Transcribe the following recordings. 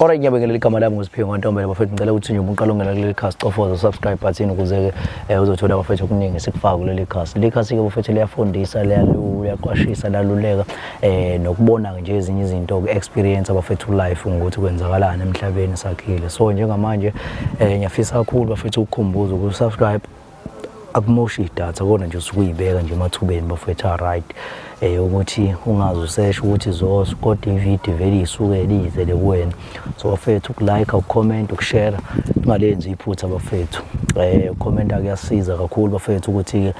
Alright, ngiyabingelela igama lami nguSiphiwe Ntombela bafethu, ngicela ukuthi nje umuntu kuleli cast cofoza subscribe button ukuze uzothola bafethu okuningi sikufaka kuleli cast. Le cast ke bafethu liyafundisa, liyaqwashisa, laluleka nokubona nje ezinye izinto ke experience abafethu life ukuthi kwenzakalani emhlabeni sakhile. So njengamanje ngiyafisa kakhulu bafethu ukukhumbuza ukuthi subscribe akumoshi idatha kona nje usukuyibeka nje emathubeni bafethu right ukuthi ungazi usesh ukuthi zoso kodwa ivideo vele isuke lizele kuwena. So bafethu ukulike, ucomment, ukushare ungalenzi iphutha bafethu. Ucomment akuyasiza kakhulu bafethu ukuthi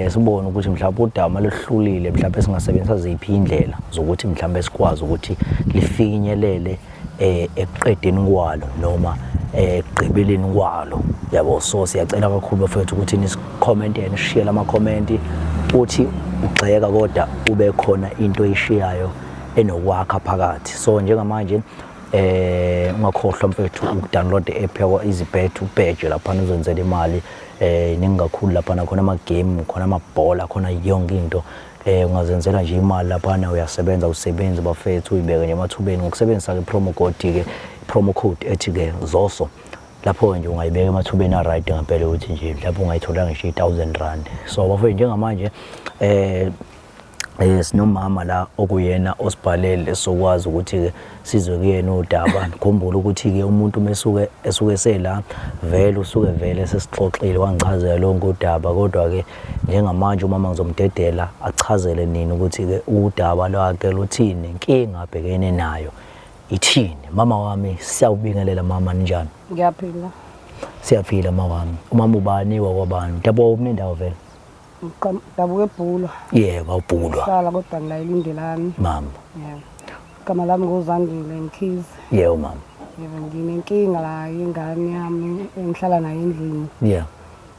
sibone ukuthi mhlawumbe udaba lehlulile mhlawumbe singasebenzisa ziphi indlela zokuthi mhlawumbe sikwazi ukuthi lifinyelele eqedeni kwalo noma egqibeleni kwalo. Yabo, so siyacela kakhulu bafethu ukuthi nisicommente nishare ama comment uthi ugxeka kodwa ube khona into oyishiyayo enokwakha phakathi. So njengamanje ungakhohlwa mfethu ukudownload i-app yakwa EasyBet ubheje lapha uzenzela imali ningakhulu lapha khona ama game, khona amabhola, khona yonke into ungazenzela nje imali lapha uyasebenza usebenza bafethu uyibeke nje emathubeni ngokusebenzisa ke promo code ethi ke zoso. Lapho nje ungayibeka emathubeni right ngempela ukuthi nje lapho ungayithola ngisho 1000 rand. So bafethu njengamanje sinomama la okuyena osibhalele sokwazi ukuthi ke sizwe kuyena udaba. Ngikhumbula ukuthi ke umuntu esuke sela vele usuke vele sesixoxile wangichazela lonke udaba, kodwa ke njengamanje umama ngizomdedela achazele nini ukuthi ke udaba lwakhe luthini, inkinga abhekene nayo ithini. Mama wami siyawubingelela mama, njani? Ngiyaphila. Siyaphila mama wami. Umama ubani wakwabani? Dabo ukunendawo vele. Dabuke eBhulwa. Yebo, uBhulwa. Hlala kodwa ngilayilindelani. Mama. Yebo. Igama lami ngozandile Mkhize. Yebo mama. Yebo, nginenkinga la ingane yami engihlala nayo endlini. Yeah.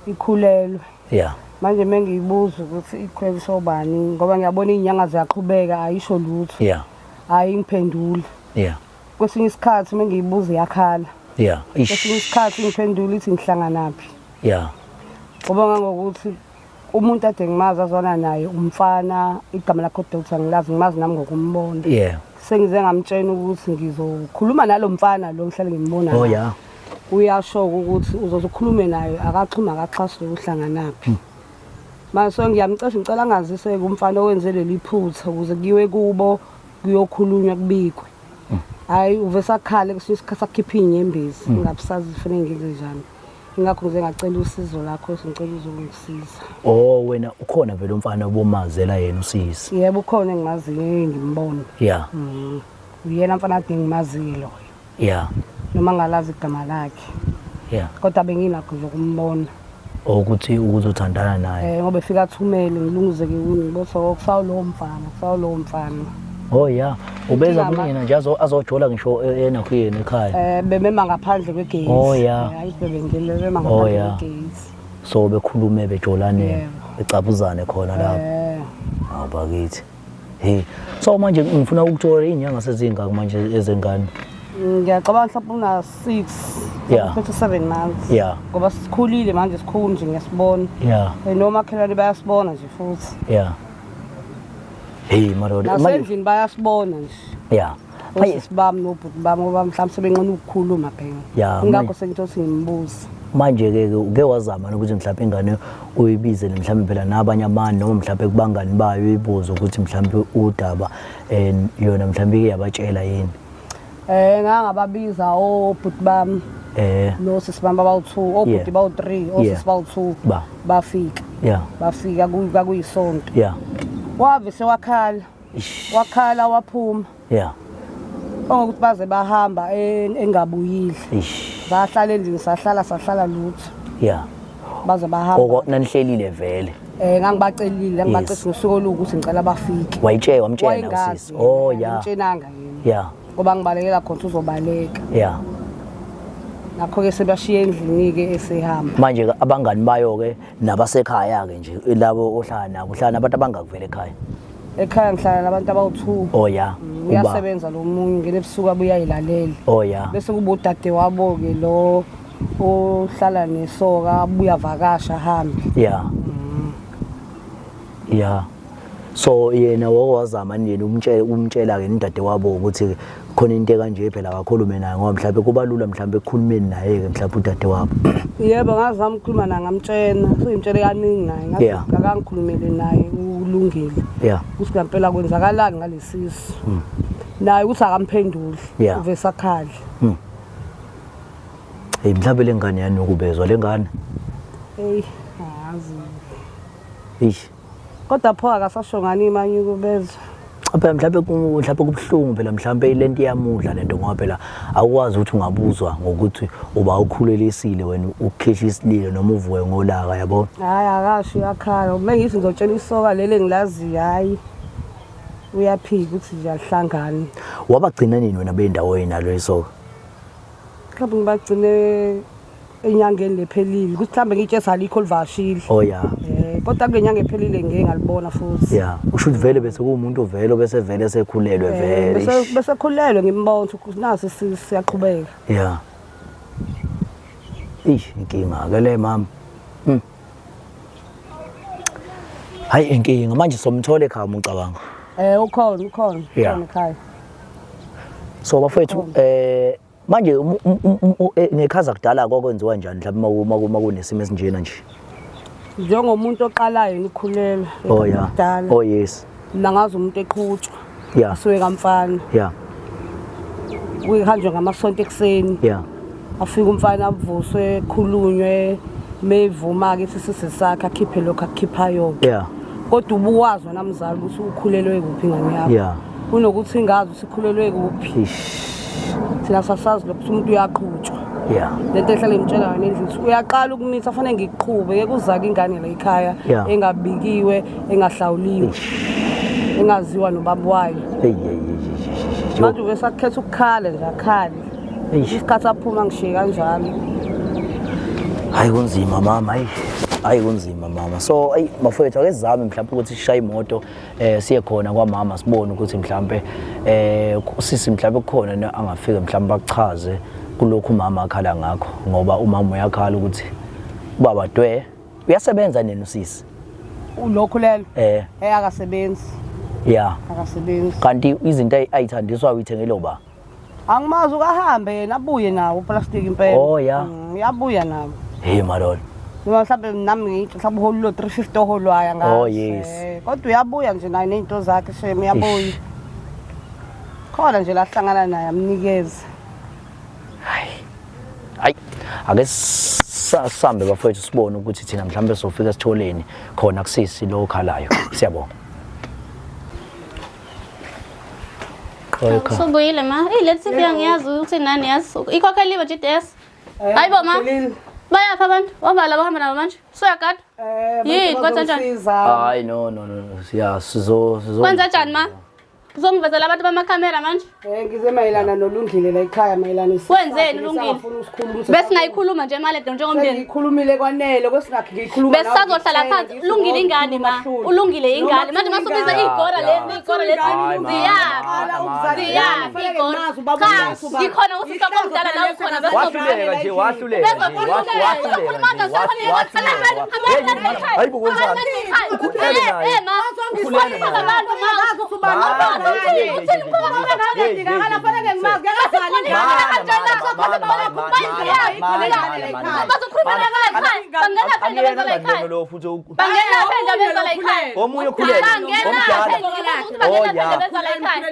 Ikhulelwe. Yeah. Manje mengiyibuza ukuthi ikhulelwe sobani ngoba ngiyabona izinyanga ziyaqhubeka ayisho lutho. Yeah. Ayingiphenduli. Yeah. Kwesinye isikhathi mengiyibuza iyakhala. Yeah. Kwesinye isikhathi ngiphendula ithi ngihlangana naphi. Yeah. Ngoba ngokuthi umuntu ade ngimazi azona naye umfana, igama lakhe Dr. ngilazi, ngimazi nami ngokumbona. Yeah. Sengize ngamtshela ukuthi ngizokhuluma nalomfana lo ngihlale ngimbona. Oh yeah. Uyasho ukuthi uzokhuluma naye akaxhuma akaxhashe uhlangana naphi. Mase ngiyamcela ngicela angazise kumfana owenze leli phutha ukuze kiwe kubo kuyokhulunywa kubikwe. Hayi uvesakhala kusisikhathi sakhipha inyembezi ngabusazi kufanele ngenze njani. Ingakho ngize ngacela usizo lakho singicela uzongisiza. Oh wena ukhona vele umfana obomazela yena usisi? Yebo ukhona engimaziyo ngimbona. Yeah. Uyena mfana ade ngimaziyo lo. Yeah. Noma ngalazi igama lakhe. Yeah. Kodwa benginakho zokumbona. Ukuthi uthandana naye. Ngoba efika athumele ngilunguzeke ngibotho kusawo lo mfana. Oh yeah. Ubeza kumina nje azojola ngisho yena kuyena ekhaya. Bemema ngaphandle kwegate. Oh yeah. Hayi bebengile bemema ngaphandle kwegate. So bekhulume bejolane becabuzane khona lapho. Awubakithi. Hey, so manje ngifuna ukuthola izinyanga sezingaka manje ezengane. Ngiyacabanga mhlawumbe una 6 yeah. 7 months. Yeah. Ngoba sikhulile manje sikhulu nje ngesibona. Yeah. Noma khelwane bayasibona nje futhi. Yeah. Hey madoda nasendlini bayasibona nje. Yeah. Hayi sibami nobhuti bami ngoba mhlawumbe sebenqina ukukhuluma phela. Yeah. Ingakho sengithothi ngimbuza. Manje ke uke wazama ukuthi mhlawumbe ingane uyibizele mhlawumbe phela nabanye amani noma mhlawumbe kubangani bayo ibuzo ukuthi mhlawumbe udaba yona mhlawumbe iyabatshela yini. Ngangababiza obhuti bami. No sisibamba bawu2, obhuti bawu3, osisi bawu2 bafika. Yeah. Bafika kuyisonto. Yeah. Wave sewakhala. Wakhala waphuma. Yeah. Ongokuthi baze bahamba engabuyile. Bahlala endlini sahlala lutho. Yeah. Baze bahamba. Nanihlelile vele. Ngangibacelile ngibacela usuku ukuthi ngicela bafike. Wayitshela wamtshela usisi. Oh yeah. Ngitshenanga yini. Yeah. Ngoba ngibalekela khona uzobaleka. Yeah. Nakho ke sebashiya endlini ke esehamba. Manje ke abangani bayo ke nabasekhaya ke nje labo ohlala nabo uhlala abantu abangakuvela ekhaya. Ekhaya ngihlala nabantu abawu2. Oh yeah. Uyasebenza lo munye ngene ebusuku abuyayilalela. Oh yeah. Bese kuba udade wabo ke lo ohlala nesoka abuya vakasha hambi. Yeah. Yeah. So yena wawazama nini umtshela ke indade wabo ukuthi khona into kanje phela akakhulume naye ngoba mhlawumbe kuba lula mhlawumbe ekukhulumeni naye ke mhlawumbe udadewabo. Yebo ngazama ukukhuluma naye ngamtshena seyimtshele kaningi naye ngathi akangikhulumele naye ulungile. Yeah. Kuthi ngempela kwenzakalani ngalesisi. Naye uthi akamphenduli uve sakhala. Hey mhlawumbe lengane yani ukubezwa lengane. Hey yazi. Eish. Kodwa pho akasasho ngani imanye ukubezwa. Phela mhlawumbe kubuhlungu phela mhlawumbe lento iyamudla lento ngoba phela akwazi ukuthi ungabuzwa ngokuthi uba ukhulelisile wena ukukhishisa isililo noma uvuke ngolaka yabo. Hayi akasho yakhala uma ngithi ngizotshela isoka lele engilazi hayi uyaphika ukuthi nje alihlangani. Wabagcina nini wena bendawo yenalo isoka? Mhlawumbe ngibagcine enyangeni lephelile ukuthi mhlawumbe ngitshesa alikho livashile. Oh yeah. Kodwa kulenyanga ephelile ngeke ngalibona futhi. Yeah, usho ukuthi vele bese kuumuntu vele bese vele esekhulelwe vele. Bese khulelwe ngimbona ukuthi nasi siyaqhubeka. Yeah. Inkinga ke le mama. Hayi inkinga manje somthole ekhaya ucabanga. Ukhona ekhaya. So bafethu manje ngekhaza kudala kokwenziwa njani mhlawumbe uma kunesimo esinjena nje? Njengomuntu oqalayo nikhulela kudala. Oh yes. Mina ngazi umuntu eqhutshwa. Yeah. Asuke kamfana. Yeah. Uyihanjwe ngamasonto ekseni. Yeah. Afika umfana avuswe khulunywe mevuma ke sisise sakhe akhiphe lokho akukhipha yonke. Yeah. Kodwa ubuwazi namzali ukuthi ukhulelwe kuphi ngani yakho. Yeah. Kunokuthi ingazi usikhulelwe kuphi. Thina sasazi lokho umuntu uyaqhutshwa. Yeah. Lento ehlala imtshela ngendlela uyaqala ukumitha fanele ngiqhube ke kuzake ingane la ekhaya engabikiwe engahlawuliwe engaziwa nobaba wayo. Manje bese akhetha ukukhala nje akhali. Isikhathi aphuma ngishiye kanjalo. Hayi kunzima mama, hayi kunzima mama. So mafowethu ake sizame mhlawumbe ukuthi sishaye imoto siye khona kwaMama sibone ukuthi mhlawumbe sisi mhlawumbe kukhona angafika mhlawumbe akuchaze kulokhu umama akhala ngakho ngoba umama uyakhala ukuthi ubaba dwe uyasebenza nini usisi ulokhu lelo akasebenzi. Yeah, akasebenzi. Kanti izinto ayithandiswa uyithengele uba angimazi ukahambe yena abuye nawo plastic impela. Oh yeah, uyabuya nawo. Hey malolo mhlawumbe nami ngithi mhlawumbe uholo 350 oholwaya ngawo. Oh yes. Kodwa uyabuya nje naye nezinto zakhe sheme uyabuya. Khona nje lahlangana naye amnikeza. Hayi ake sambe bafowethu sibone ukuthi thina mhlawumbe sofika sitholeni khona kusisi lo khalayo. Siyabonga. Sobuyile ma. Let's see ngiyazi ukuthi nani yazi. Ikhokheliwe GDS. Hayibo ma. Bayapha abantu. Obala bahamba nabo manje. Soyagada. Yini kwenza njani? Hayi no. Siya sizo. Kwenza njani ma? Uzongivezela abantu bamakhamera manje? Ngize mayelana nolungile la ekhaya mayelana wenzeni ulungile? Bese ngayikhuluma nje manje njengomndeni. Ngikhulumile kwanele kwesingakhi ngiyikhuluma. Bese sazohlala phansi ulungile ingane ma. Ulungile ingane. Manje masubiza igora lezi Ikhona usisa omdala la ukhona bese wahluleka nje wahluleka. Hayibo kwenzani? Ukhulele naye. Ukhulele naye.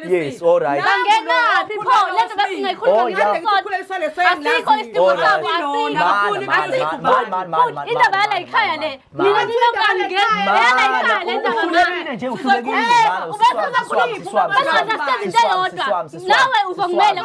Yes, all right. nawe uzongimela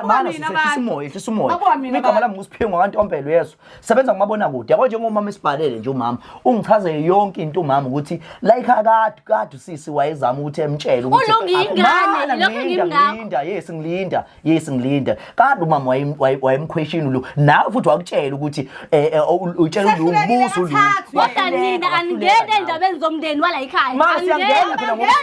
Mana sisimoya. Igama lami nguSiphiwe ngwantombelo yeso. Sebenza ngumabona kude. kude yabo njengomama esibhalele nje umama ungichazele yonke into umama ukuthi like akade usisi wayezama ukuthi emtshele ukuthi ulungingane lokho ngimngakho yes ngilinda kade umama wayemquestion lo nawe futhi wakutshela ukuthi utshela ubuso lo kodwa nina angene endabeni zomndeni wala ekhaya mama siyangena phela ngoba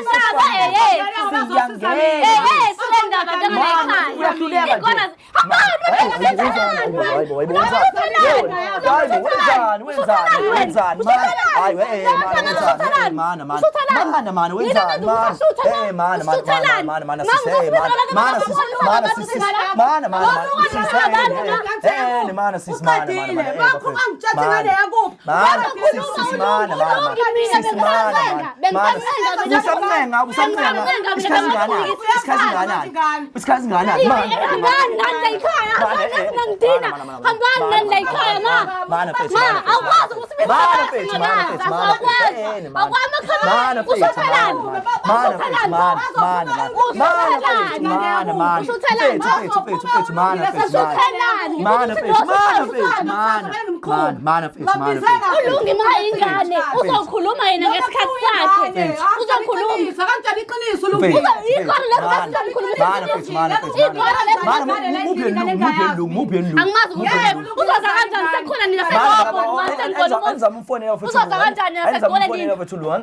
uzokhuluma yena ngesikhathi sakhe uzokhuluma kanjani iqiniso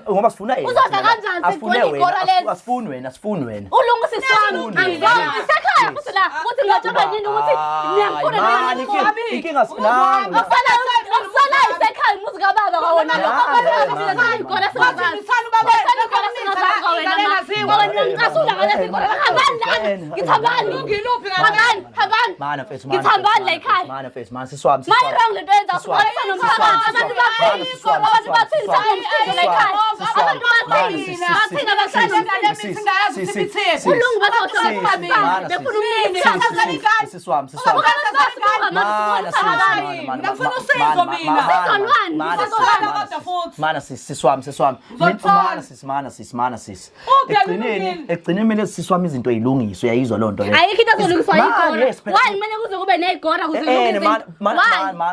ngoba sifuna yena asifune wena ulungu sisami ngisekhaya futhi la ukuthi ngiyatshelwa yini ukuthi ngiyafuna inkinga sinanga ufana isekhaya umuzi kababa kwawona lokho ikona singazani Ekugcineni mele siswami izinto ezilungiswe uyayizwa lo nto le ayikho into ezolungiswa igora why kumele kuze kube negora kuze kulungiswe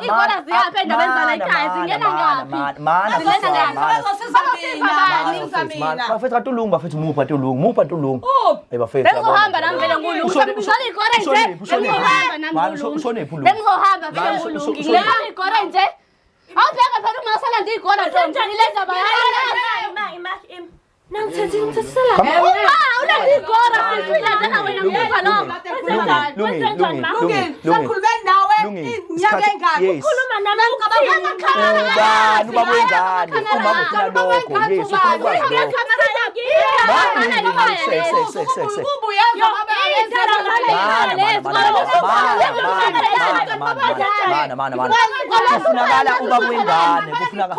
igora ziyapha endabeni zala ekhaya zingena ngaphi bafethu katulungu bafethu mupha tulungu bafethu bengizohamba nami vele ngulungu ngishona igora nje bengizohamba nami ngulungu bengizohamba vele ngulungu ngileka igora nje awubheka phela uma usala nje igora nje njani leza bayana Nangithethisela. Unangigora sifika njana wena ngibuka lokho. Sakhulumeni nawe inyanga engaka. Ukhuluma nami ngabakhala. Ubaba wengane uma ufuna lokho Yesu ufuna ukwazi lokho. Kufunakala ubaba wengane kufunakala.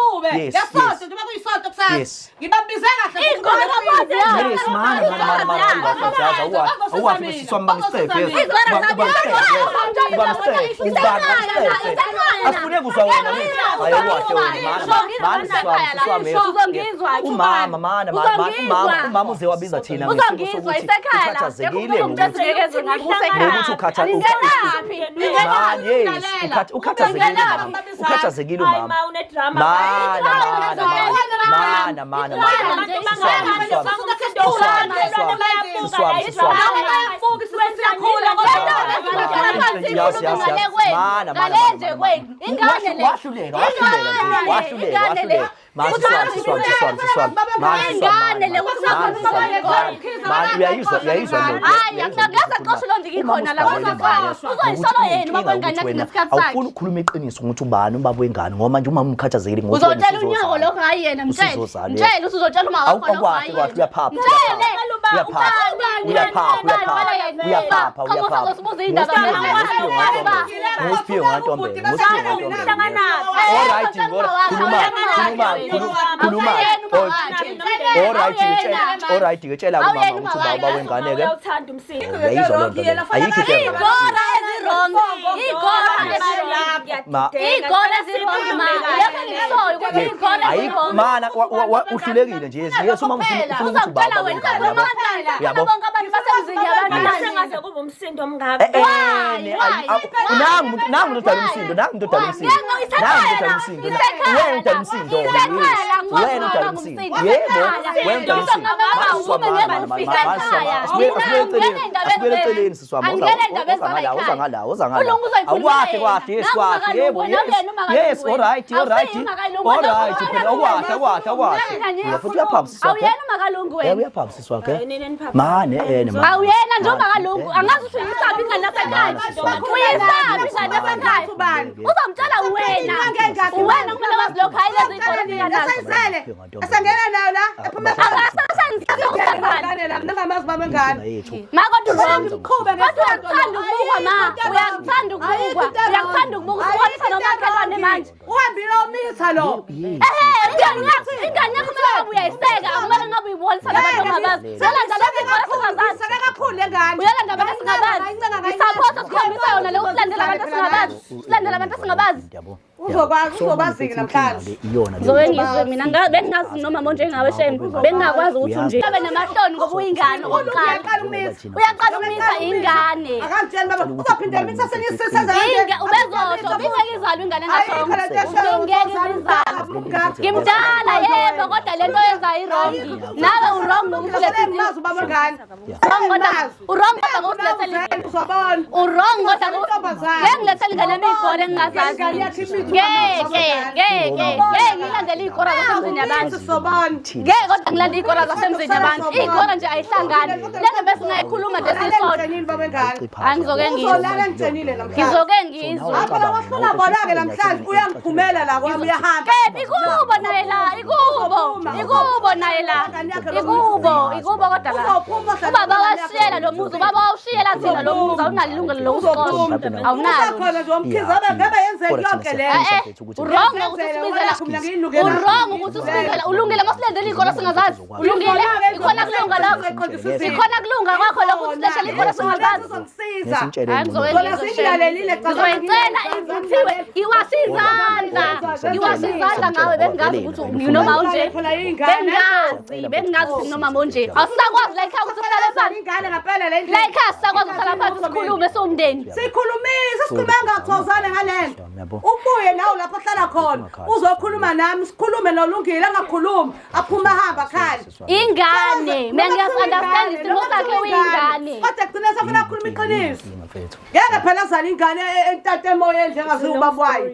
Yes. Ngibambize kahle. Yes, man. Awufuna ukukhuluma iqiniso ukuthi ubani ubaba wengane ngoba manje uma umkhathazekile ngokuthi uzotshela unyoko lokho hayi yena mtshela uzotshela uma wakho lokho uyaphapha alright ngitshela umama ukuthi ubaba wengane ke uyayizwa lo nto ayikho igora ezirong mana uhlulekile nje yes uma ufuna ukuthi ubaba wengane Yabo. bonke abantu basemzini yabantu Sengaze kube umsindo omngaka. Nangu udala umsindo, nangu udala umsindo. Nangu udala umsindo. Wena udala umsindo. Wena udala umsindo. Yebo, wena udala umsindo. Asibuyele eceleni siswami. Uza ngala. Kwathi, yebo. Yes, all right. Phela futhi uyaphaphiswa. Awuyena umakalungu wena. Uyaphaphiswa ke. Mane Awuyena nje umakalungu. Angazi ukuthi uyisaphi ingane yasekhaya. Uyisaphi ingane yasekhaya. Uzomtshela wena. Wena kumele wazi lokho ayilezi ikhona ingane. Asangena nayo la ephuma Nangamazi bami ngane. Makodwa uqhube ngesikhathi ukubukwa ma. Uyakuthanda ukubukwa usuka nomakhelwane manje. uhambile omitha lo. Ingane yakho kumele uyayiseka akumele ngabe uyibonisa labantu ongabazi. Selanda lapho ikora singazazi. Sake kakhulu lengane. Uyalanda abantu esingabazi. Isaphosa sikhombisa yona leyo silandela abantu esingabazi. Silandela abantu esingabazi. Uzobaziki namhlanje. Ngizobe ngizwe mina bengazi noma monje ngawe shame. Bengakwazi ukuthi unje. Abe namahloni ngoba uyingane oqala. Uyaqala umitha ingane. Akangitshela baba uzophinde emitha senyisisenza ubezosho bingeke izalwe ingane ngashongo. Ngimdala yebo kodwa lento yenza irongi. Nawe urong ngokulethe imazi ubaba ngane. Urong kodwa ngokulethele Uzobona. urong kodwa ngengilethele ingane emigore engingazazi. Ngeke ngilandele ikora zasemzini yabantu. Ngeke kodwa ngilande ikora zasemzini yabantu. Ikora nje ayihlangani. Lento bese ngayikhuluma nje sisodwa. Angizoke ngizwe. Abala wafuna bona-ke namhlanje uyangiphumela la kwami uyahamba. Kephi ikubo naye la, ikubo naye la. Ikubo kodwa la. Ubaba washiyela lo muzi, ubaba wawushiyela thina lo muzi, awunalo ilungelo lokusiqosha. Awunalo. Khona nje umkhize ngabe yenze yonke le. Urongo ukuthi usibizela ulungile masilendele ikora singazazi. Ulungile ikhona kulunga lakho. Ikhona kulunga kwakho lokho usilethele ikora singazazi. Ngizoyicela ivuthiwe iwasizandla ngawe bengazi ukuthi noma unje. Bengazi ukuthi noma monje. Awusakwazi la ekhaya ukuthi uhlale phansi. Ingane ngempela le La ekhaya sakwazi ukuhlala phansi sikhulume somndeni. Sikhulume ngaxozane ngalento. Ubuye nawe lapho hlala khona. Uzokhuluma nami, sikhulume noLungile angakhulumi, aphuma hamba khali. Ingane, mina ngiyasunderstand isimo sakhe uyingane. Kodwa kugcina safuna ukukhuluma iqiniso. Ngeke phela azala ingane entate emoyeni njengaziwa ubaba wayo.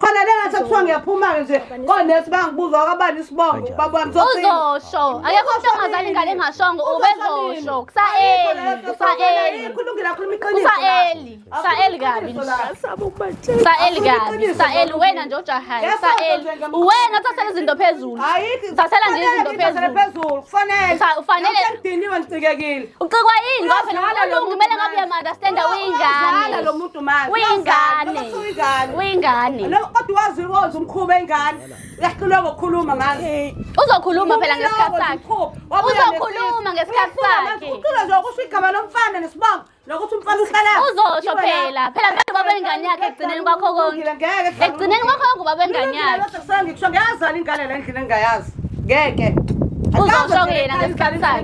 Khona lengathi kuthiwa ngiyaphuma nje. Konesi bangibuza akabani isibongo ubaba wami uzothini. Uzosho. Akekho umuntu ongazali ingane engashongo ubezosho. Kusaeli. Kulungile akhuluma iqiniso. Saeli kabi. Saeli wena nje ojahayo. Saeli. Wena thathela izinto phezulu. Thathela nje izinto phezulu. Kufanele ngidiniwe ngicikekile. ucikwa yini ngoba phela ngalolungu kumele ngabe uyama-understand uyingane. Lo muntu manje. Uyingane. Kodwa wazi umkhuba engane. Uyahlulwa ngokukhuluma manje. Uzokhuluma phela ngesikhathi sakhe. Uzokhuluma ngesikhathi sakhe. Ucula nje ukusho igama lomfana nesibongo nokuthi umfana uhlala. Uzosho phela manje baba ingane yakhe ekugcineni kwakho konke. Ekugcineni kwakho konke baba ingane yakhe. Ngisho ngiyazana ingane le endlini engayazi. Ngeke. Uzosho yena ngesikhathi sakhe.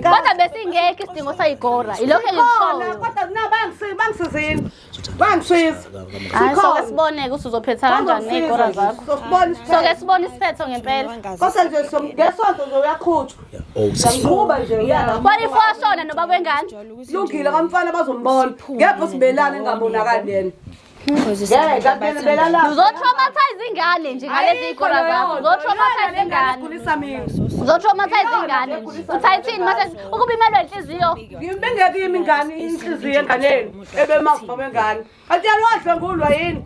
Kodwa besingekho isidingo sayigora. Ilokho engikushoyo. Kodwa bangisizini. Bangisiza. Hayi soke sibone ukuthi uzophetha kanjani nezikora zakho. Soke sibone isiphetho ngempela. Kose nje ngesonto nje uyakhutshwa. Ngiquba nje uyaba. Kwani foshona nobaba wengane. Lungile kamfana bazombona. Ngepho sibelana engabonakali yena. Uzotraumatize ingane nje ngalezi ikora zakho. Uzotraumatize ingane. Uthayithini mase ukuba imelwe inhliziyo. Ngibengeke yimi ingane inhliziyo enganeni ebemakuba wengane. Kanti yalwadla ngulwa yini?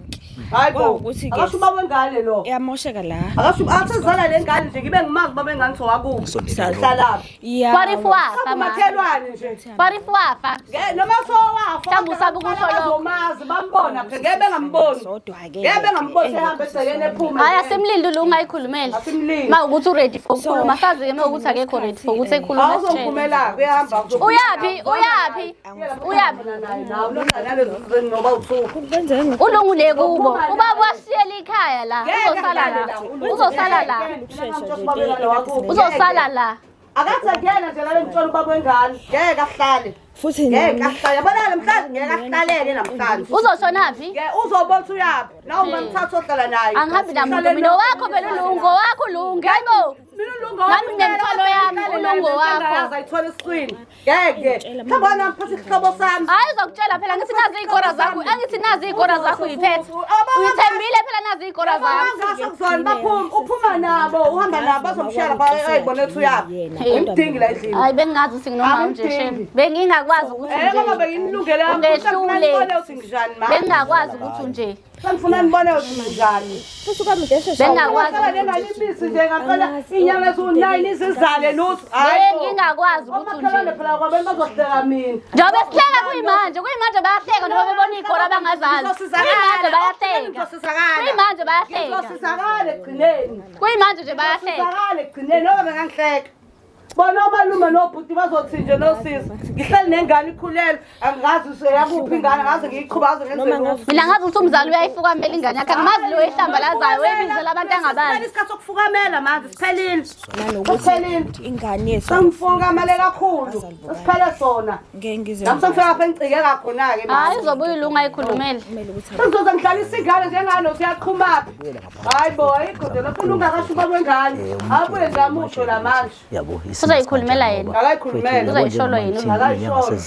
Hayibo. Akasho ubaba wengane lo. Iyamosheka la. Akasho asizala lengane nje ngibe ngimazi ubaba wengane sowakubo. Hlala. Warifuwafa mathelwane nje. Warifuwafa. Noma sowafa. Mhlawumbe usabe ukusho lokho. Mazi bambona phela ngeke bengamboni. Ngeke bengamboni ehamba egcekeni ephuma. Hayi asimlindi lo ungayikhulumela. Ma ukuthi uready for ukukhuluma sazi ke ukuthi akekho ready for ukuthi ekhulume sitshela. Awuzophumela uyahamba. Uyaphi? Ulungule kubo. Ubaba wasiyela ikhaya la. Uzosala la. Akathi angena nje la ngitshela ubaba wengane. Ngeke ahlale. Futhi Ngeke ahlale. Yabona namhlanje ngeke ahlaleke namhlanje. Uzoshonaphi? Uzobona uyaphi. Na ungangithatha ohlala naye. Angihambi namuntu mina wakho phela ulungu wakho ulungu yebo. Nami nemthwalo yami ulungu wakho. Ayithola isqini. Ngeke. Khamba nami phansi isihlobo sami. Hayi uzokutshela phela ngithi nazi izikora zakho. Angithi nazi izikora zakho uyiphethe. Uyithembile phela nazi izikora zakho. Ngasho kuzona baphuma uphuma nabo uhamba nabo bazomshela bayibona ethi uyaphi. Ngimdingi la endlini. Hayi bengazi singinoma nje shem. Bengingakwazi ukuthi nje. Ngoba bengilungele ngibone uthi ngijani ma. Bengingakwazi ukuthi nje. Ngifuna ngibone uthi ngijani. futhi kwami ngesheshe Bengakwazi ngalibisi nje ngaqala inyanga ezu9 izizale lutho. Bengingakwazi ukuthi nje. Phela kwabe bazohleka mina. Njobe sihleka kuyimanje bayahleka noma bebona ikora bangazazi. Kuyimanje bayahleka. Kuyimanje bayahleka. Sizosizakala egcineni. Kuyimanje nje bayahleka. Sizosizakala egcineni ngoba bengangihleka. Bona omalume nobhuti bazothi nje nosisi. Ngihleli nengane ikhulelwe angazi useyakuphi ingane ngaze ngiyiqhubaze ngenze. Mina ngazi ukuthi umzali uyayifukamela ingane yakhe. Angimazi lo ehlamba lazayo webizela abantu angabazi. Isikhathi sokufukamela manje siphelile. nanokuthi ingane yethu Sangifukamele kakhulu. Siphele sona. ngeke ngize Lapho sengifika lapha engicike khona ke manje. Hayi izobuya ilunga ayikhulumele. Sengizoze ngihlalisa ingane njengalo siyaqhumaphi. Hayibo ayikho nje lapho ungakashuka kwengane. Abuye ngamusho la manje. Yabo Uzoyikhulumela yena. Akayikhulumela. Uzayisholo yena. Akayisholo.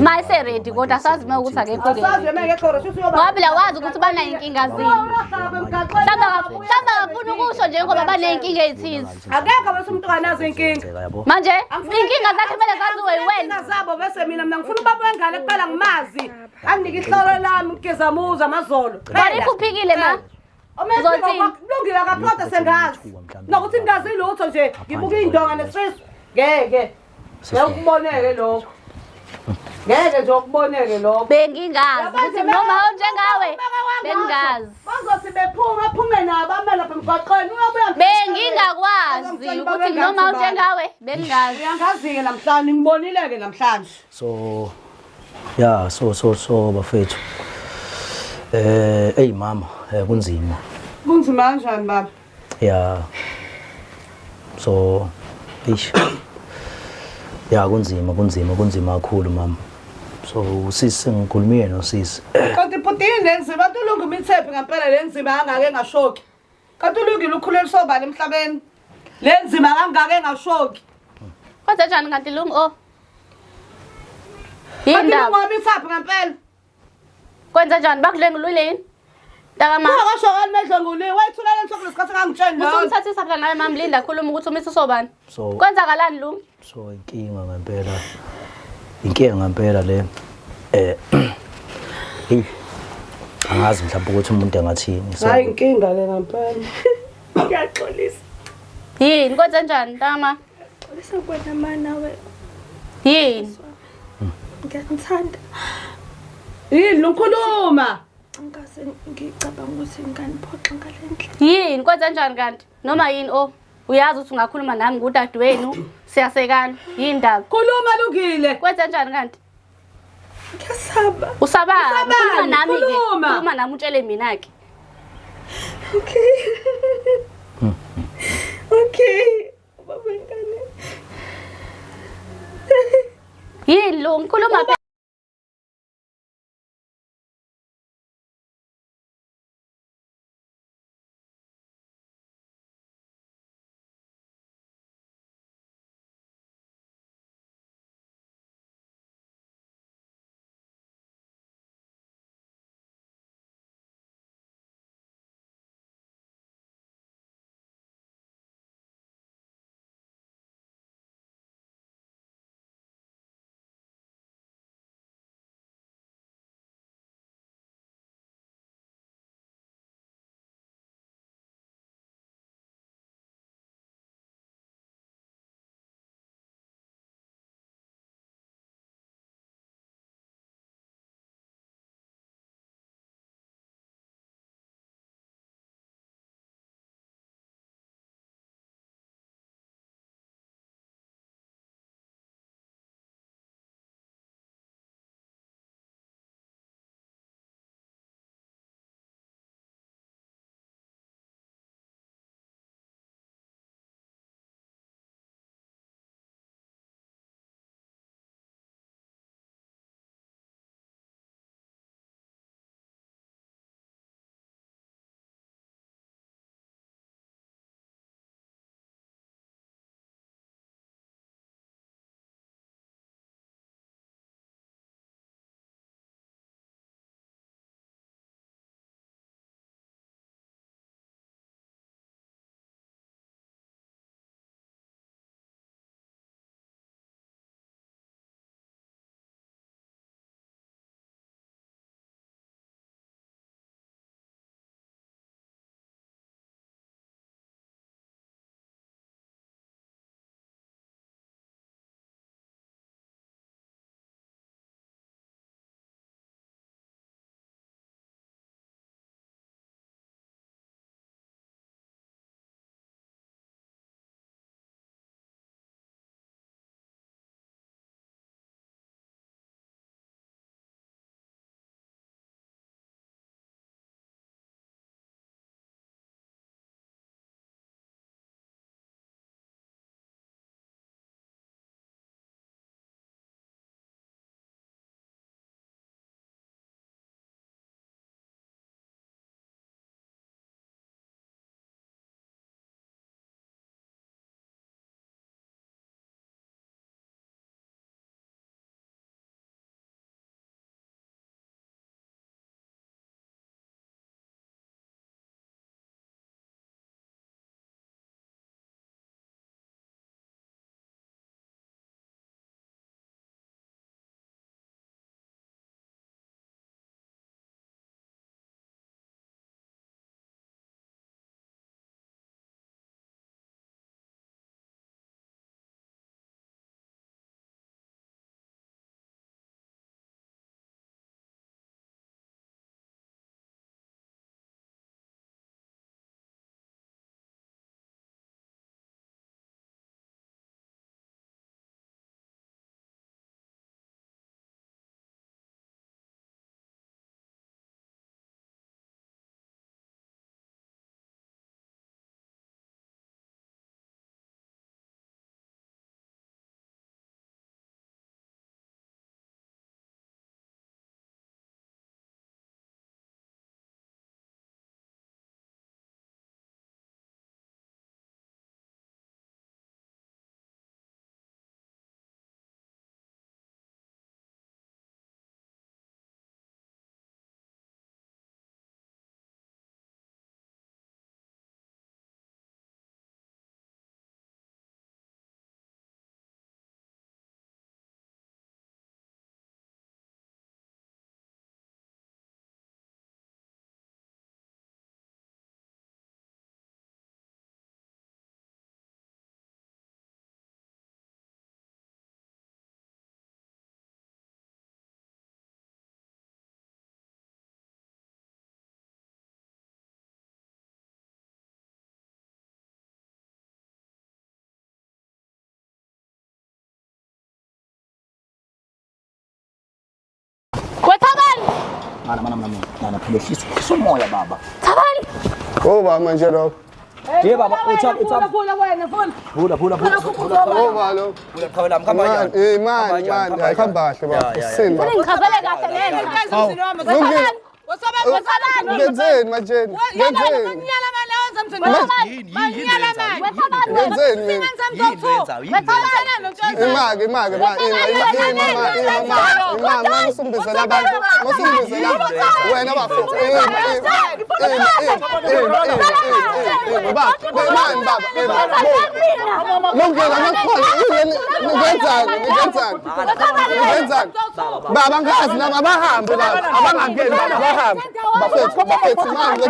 Mayise ready kodwa asazi uma ukuthi akekho Asazi ke. mengekho resho uyoba. Ngoba bila wazi ukuthi banayo inkinga zini. Hlamba ngafuna ukusho nje ngoba baneyinkinga ezithize. Akekho bese umuntu kanazo inkinga. yabo Manje inkinga zakhe kumele zaziwe wena. Zabo bese mina ngifuna ubaba wengane kuqala ngimazi. Anginike ihlolo lami ngigezamuza amazolo. Bari kuphikile ma. Kulungile akaphoda sengazi. Nokuthi ngingazi lutho nje ngibuka indonga nesifiso. Ngeke. Ngekuboneke lokho. Ngeke nje ukuboneke lokho. Bengingazi ukuthi noma onjengawe bengingazi. Bazothi bephume nabo amela lapha emgwaqweni uyabuya. Bengingakwazi ukuthi noma onjengawe bengingazi. Uyangazi-ke namhlanje ngibonile-ke namhlanje. so yeah so bafethu hey mama kunzima Kunzima kanjani baba? yeah so ish yeah kunzima kakhulu mama so usisi ngikhulumile nosisi Kanti phutini lenzima tulunga imithephi ngempela lenzima kangake ngashoki. Kanti ulungile ukhulele sobala emhlabeni. Lenzima kangake ngashoki. Kodwa njani kanti lungu oh. Kanti Yindaba. ulunga imithephi ngempela. Kwenza njani bakudlengululeni? Ndakama. Kasho kalimedlo nguliwe wayithulela enhloko lesikhathi ngangitshela lo. Usumthathisa phela naye mama Linda khuluma ukuthi umisa sobani. so Kwenzakalani lungu? so inkinga ngempela le hey angazi mhlawumbe ukuthi umuntu engathini so Hayi inkinga le ngempela. Ngiyaxolisa. Yini kwenza njani Ntama? xolisa kwena mana we Yini? ngiyangithanda Yini lokhuluma? angase ngicabanga ukuthi nganiphoxa ngalendlela Yini kwenza njani kanti? Noma yini oh? Uyazi ukuthi ungakhuluma nami ngudadewenu siyasekana. Yini ndaba? Khuluma lungile. Kwenza njani kanti? ngiyasaba Usabani? Khuluma nami ke. Khuluma. Khuluma nami utshele mina ke. okay okay baba ngane Yini lungu khuluma mana phela hlisa umoya baba. Thabani. Ngoba manje lo. Ye baba uthapha Phula wena phula. Ngoba lo. Qhawela mkhamba njani? Man, ayikhamba kahle baba. Usini. Ngichazele kahle lena. Ngenzeni manje? Ngenzeni? Imake masumbizela abantu wena bafethu baba ngazi nabo abahambe baba abangangeni baba abahambe bafethu manje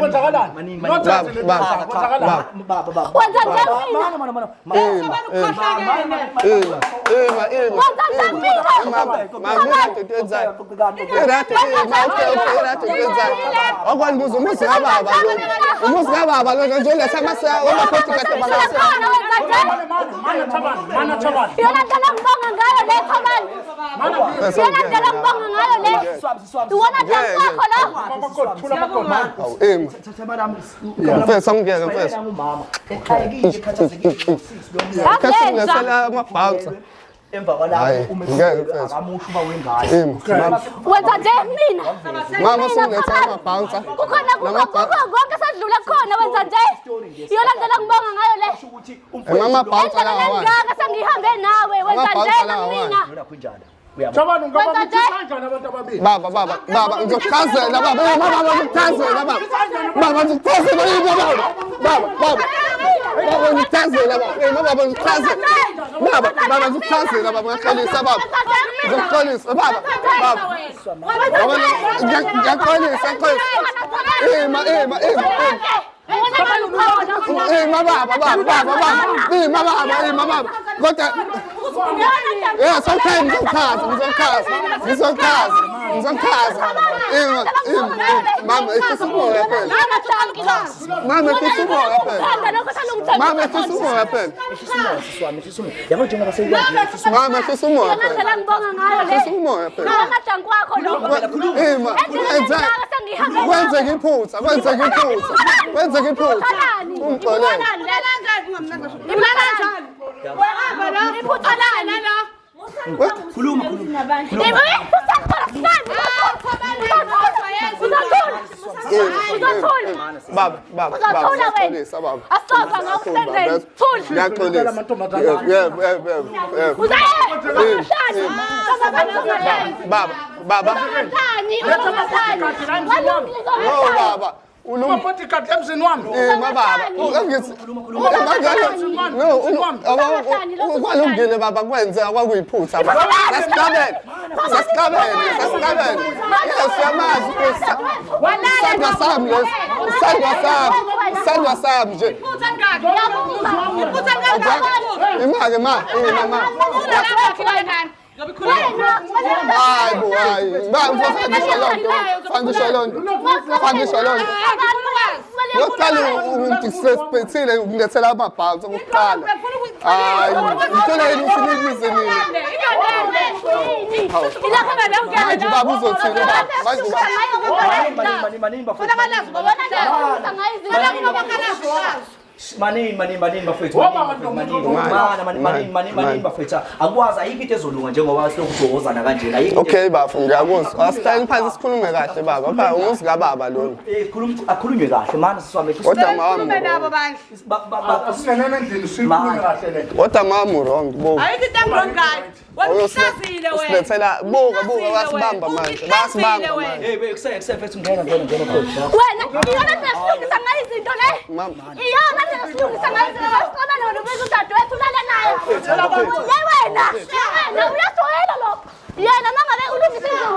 kwenzakalani imani kwenzakalani emva kwalapho akamusho uba wengane wenza nje mina mama sinetha amabhouncer kukhona konke sadlula khona wenza nje iyolandela ngibonga ngayo le mama bouncer la wona ngaka sengihambe nawe wenza nje mina Chabani ngoba kanjani abantu ababili baba ngizokuchazela baba ngizokuchazela baba ngizokuchazela baba ngichazela baba ngichazela baba ngichazela baba ngaxolisa baba ngizokuxolisa baba ngiyaxolisa baba kodwa yes, okay, ngizochaza. Mama, it's a more happen. Mama, it's a more happen. Mama, it's a more happen. Mama, it's a more Unapati kati emzini wami. Kwalungile baba kwenzeka kwakuyiphutha baba. Sasiqabele. Siyamazi Sandwa sami nje. Imake mama. Yokuqala ungisespethile ngilethela amabhansi okuqala. Hayi, ngithola yini ufunekise nini? Manje baba uzothini baba? Manini bafethu. Manini bafethu. Akwazi ayikho into ezolunga njengoba silokuzozana kanjena. Ayikho. Okay bafo ngiyakuzwa. Asihlale phansi sikhulume kahle baba. Phela umuzi kababa lona. Akhulunywe kahle manje siswame. Kodwa Khulume nabo bandla. Asingenene endlini sikhulume kahle le. Kodwa mama wrong bo. Ayikho into engilongayo. Wena uhlazile wena. Sibethela buka basibamba manje. Basibamba manje. Hey kusefethu ngena wena iyona sesilungisa ngayo izinto le iyona sesilungisa ngayo izinto basicabana wena ubeka udadewethu ulala nayo wena uyasoyela lo yena mangabe ulungisa izinto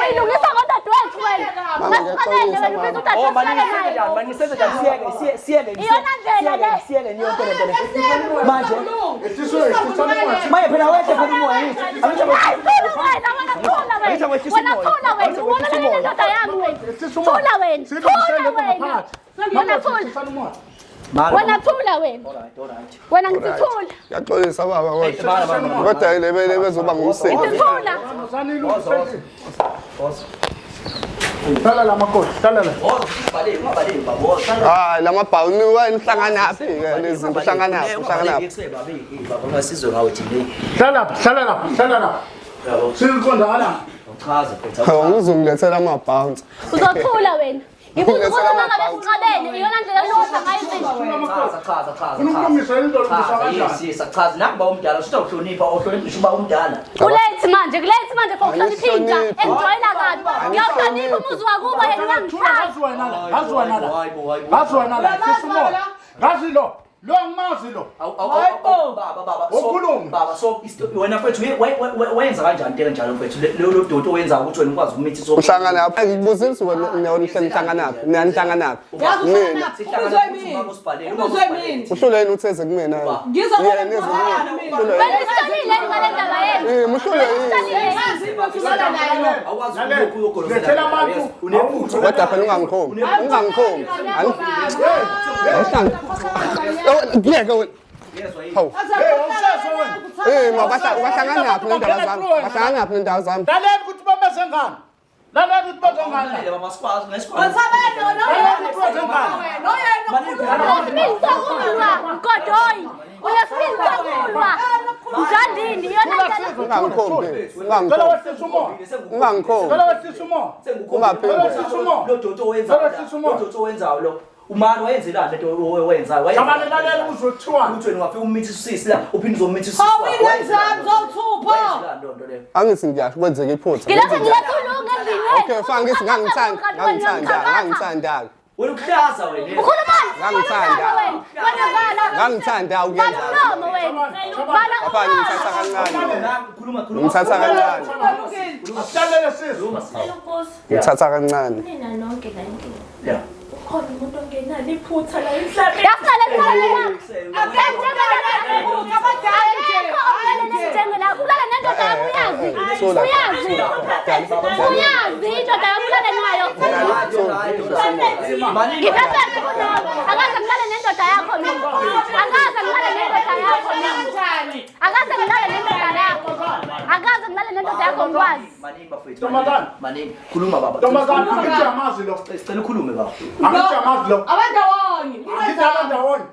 uyilungisa ngodadewethu wena basicabane wena ubeka udadewethu ulala nayo iyona ndlela le manje phela wehle phela umoya yithi wena ngithula Yaxolisa baba kodwa ile bezoba ngumsebenzi. ngithula Hlala la makoti, hlala la. Hayi lamabhawuni wena hlangana phi ke lezi zinto hlangana Ngasizwe ngawe thina. Hlala la. Siqonda ala. Uchaze phela. Ngizongilethela amabhawunsi. uzothula wena ngibuza ukuthi mangabe siqabene iyona ndlela yokuthi ngayo izinto Chaza. Unomisa into lokuzisa kanjani? Yes, chaza namba umdala usho ukuhlonipha uba umdala. kulethi manje for ukuhlonipha intsha engijoyina kabi ngiyawuhlonipha umuzi wakubo yena uyangihlala Ngazi wena la. Sisumoya. Ngazi lo. Lo angimazi lo. Baba so wena mfethu wenza kanjani into enjalo mfethu lo dodo wenza ukuthi wena ukwazi ukumithi so Uhlangana apha ngibuzisa wena nihlangana apha. Nihlangana apha. Mina. Uhlule yini utheze kumina? wena isihlonile ngale ndaba yenu Muhlule yini? awazi ukuyokoloza. Kodwa phela ungangikhomi. Ngiyeke wena. Hawu. Bahlangana apha nendawo zami. Bahlangana apha nendawo zami. Lalela ukuthi babesengani. Lalela ukuthi bazongani. Baba sikwazi ngesikwazi. Umani wayenzela lento owenzayo Lalela uzothiwa. ukuthi wena ungafika umithi usisi la uphinde uzomithi usisi Angithi ngiyasho kwenzeke iphutha. Okay, fine ngithi ngangithanda. wena ukuhlaza wena Ngangithanda ukuyenza. Afanye ngithatha kancane. Ngithatha kancane. Hlalela sisi. Ngithatha kancane. Nina nonke la endlini. Yeah. Ukhona umuntu ongenalo iphutha la emhlabeni. Manini khuluma baba. Ntombazana angithi amazi lo. Sicela ukhulume baba. Angithi amazi lo. abandawonye Angithi abandawonye.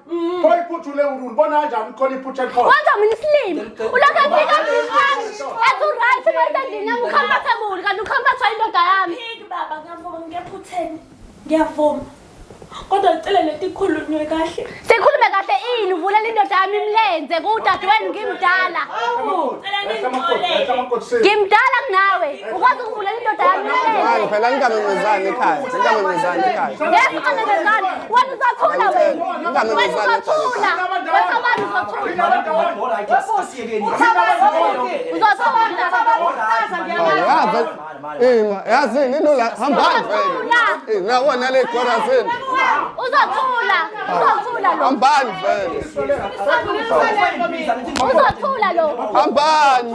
Koyiphuthu le ubona kanjani khona iphutha ekhona. Kwanza mina slim. Ulaka fika ezu right besendini yami comfortable kanti ucomfortable indoda yami. Phiki baba ngiyavuma ngiyaphutheni. Ngiyavuma. Kodwa ngicela leti khulunywe kahle. Sikhulume kahle ini uvulela indoda yami imlenze kudadewenu ngimdala. Ngimdala kunawe. Ukwazi ukuvulela indoda yami imlenze. Phela ngingamemezani ekhaya. Ngeke ngamemezani. Wena uzathula wena. Wena uzathula. Wena abantu Uzathula. Yazini nola hambani vele. Ngawona le chorazini. Uzathula lo. Hambani vele. Uzathula lo. Hambani.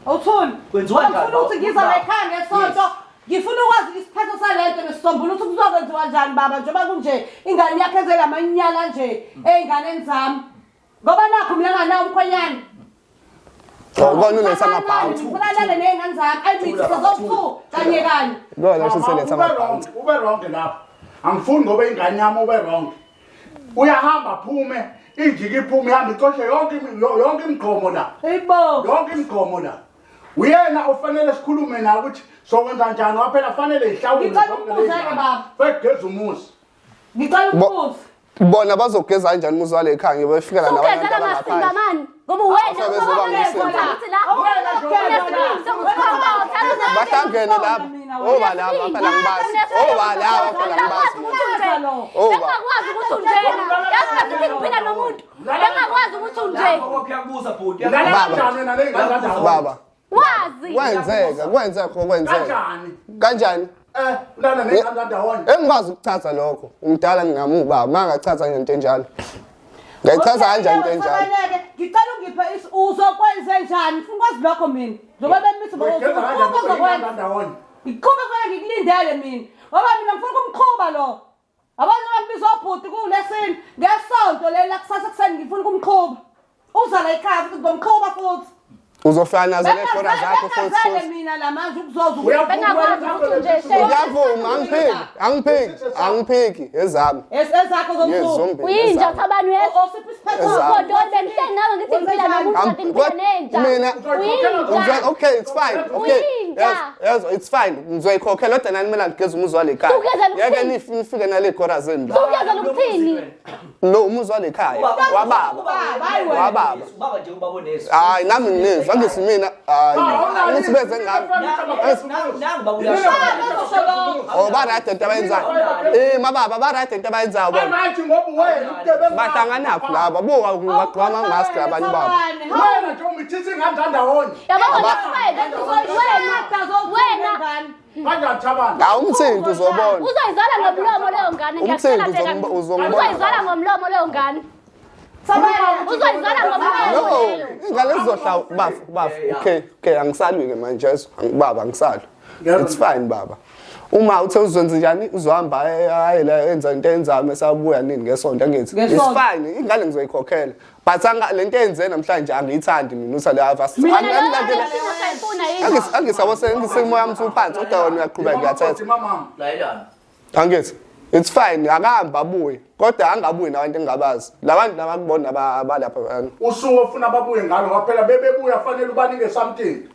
Awuthuli. Kwenziwa Ngifuna ukuthi ngiza la ekhaya ngesonto. Ngifuna ukwazi isiphetho salento nesisombululo ukuthi kuzokwenziwa kanjani baba njengoba kunje ingane yakhe ezela amanyala nje einganeni zami. Ngoba nakho mina nganawo umkhonyane. Ukona uletha amabhanti. Ufanele nengane zami ayibithi sizophu kanye kanye. Ngona futhi uletha amabhanti. Ube wrong lapha. Angifuni ngoba ingane yami ube wrong. Uyahamba phume, injiki iphume ihamba icoshe yonke imigqomo la. Hayibo. Yonke imigqomo la. Uyena ofanele sikhulume naye ukuthi sokwenza kanjani waphela fanele ihlawule. Ngicela ukubuza-ke baba. Fekugeza umuzi. Ngicela ukubuza. Bona bazogeza kanjani umuzi wale ekhaya ngebefika la nabantu Ugezela abangaphandle. amasinga mani. Ngoba wena Bahlangene lapha. Oba lapha phela ngibazi. Oba lapha phela ngibazi. Engakwazi ukuthi unjena. Yazi ukuthi ngiphila nomuntu. Engakwazi ukuthi unjena. Kuyakubuza bhuti. Baba. Wazi. Kwenzeka kanjani? Ulana nengane ndawonye. Engikwazi ukuchaza lokho. Umdala ngingamuba, mangachaza ngento enjalo. Ngayichaza kanjani into enjalo? Ngicela ungiphe uzokwenza njani? Ufuna ukwazi lokho mina. Njoba bemithi uzokwenza ndawonye. Iqhubeka kufanele ngikulindele mina. Ngoba mina ngifuna ukumqhuba lo. Abantu bangibiza ubhuti kulesini ngesonto lela kusasa kuseni ngifuna ukumqhuba. Uza la ekhaya futhi ngomqhuba futhi. Uzofana nazo le khona zakho futhi. Mina la manje ukuzoza Bengakwazi ukuthi unje. Ngiyavuma angiphiki ezami. ezakho zomsuku. Uyinja thabani wethu. Osiphi isiphetho Kodwa bengihleli nawe ngithi ngiphila nomuntu kanti ngiphila nenja. Mina okay, it's fine. Okay. Yes, it's fine. Ngizoyikhokhela kodwa nani mina ngigeza umuzi wale ekhaya. Yeke nifike nale khora zeni la. Ugeza ukuthini? Lo umuzi wale ekhaya wababa. Wababa. Ubaba nje ubabonesa. Hayi nami nginezwa ngithi mina hayi ngithi beze ngami. Nangu babuyasho. Oh barate into abayenzayo. Mababa barate into abayenzayo bona. Right ngoba wena ubugebengu. Bahlangana phi laba buka ngaqhama mask abantu babo. Wena nje umithisi ingane ndawonye. Wena Kanjani thabani? Awumthinto uzobona. uzoyizala ngomlomo leyo ngane ngiyakutshela Umthinto uzongibona. uzoyizala ngomlomo leyo ngane. Uzoyizala No, ngomlomo. ingane zizohlala bafu. Okay, angisalwi ke manje angibaba angisalwi. It's fine baba. Uma uthe uzwenza njani uzohamba ayela enza into enzayo mesabuya nini ngesonto ngithi it's fine ingane ngizoyikhokhela but lento enze namhlanje angiyithandi mina uthi la avasi angisawose ngisemoya wami uphansi kodwa wena uyaqhubeka uyathetha Mama. Layelana. angithi it's fine akahamba abuye kodwa angabuyi nabantu engabazi labantu labakubona abalapha Usuku ofuna babuye ngalo ngaphela bebebuya fanele ubanike something.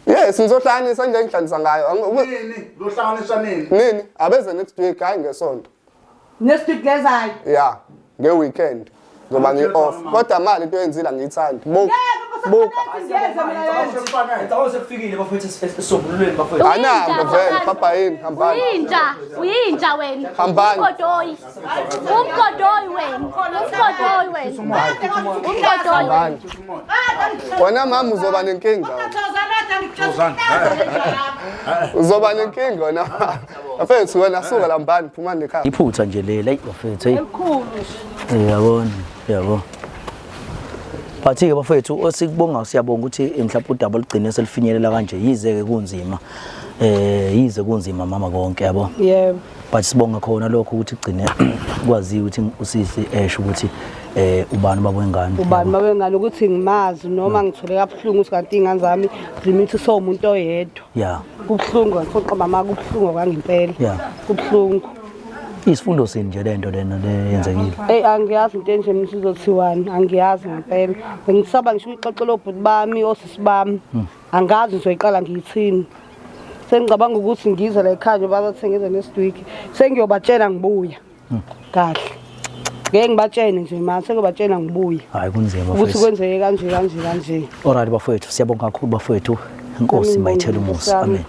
yes ngizohlanganisa nje ngihlanisa ngayo Nini? Zohlanganisa nini? nini abeze next week hayi ngesonto next week lezayo. yeah nge-weekend ngoba ngi-off kodwa mali into yenzile angiyithandi buka Ngicabanga sekufikile bafethu esisombululweni bafethu. anamba vele papa yini hambani Uyinja wena. Hambani. Umgodoyi wena. Umgodoyi. hambani wena mama uzoba nenkinga uzoba nenkinga wena bafethu wena suka lambani phuma nekhaya iphutha nje le like bafethu hey Elikhulu. yabona Bathi-ke bafethu osikubonga siyabonga ukuthi mhlawumbe udaba ligcine selifinyelela kanje yize-ke kunzima yize kunzima mama konke yabo Yebo. but sibonga khona lokho ukuthi gcine kwaziwa ukuthi usisi esho ukuthi ubani babwengane Ubani babengani ukuthi ngimazi noma ngithole kabuhlungu ukuthi kanti ingane zami zimithi so umuntu oyedwa. yeah Kubuhlungu ngifuna mama kubuhlungu kwangempela. Yeah. Kubuhlungu. isifundo sini nje lento lena leyenzekile Angiyazi into enje misizothiwani angiyazi ngempela. Bengisaba ngisho ixoxo lobhuti bami osisi bami. Angazi ngizoyiqala ngiyithini. Sengicabanga ukuthi ngize la ekhaya nje bazothengeza next week. Sengiyobatshela ngibuya. Kahle. Ngeke ngibatshene nje manje sengiyobatshela ngibuya. hayi kunzima Ukuthi bafethu kwenzeke kanje. alright bafethu siyabonga kakhulu bafethu inkosi mayithele umusa amen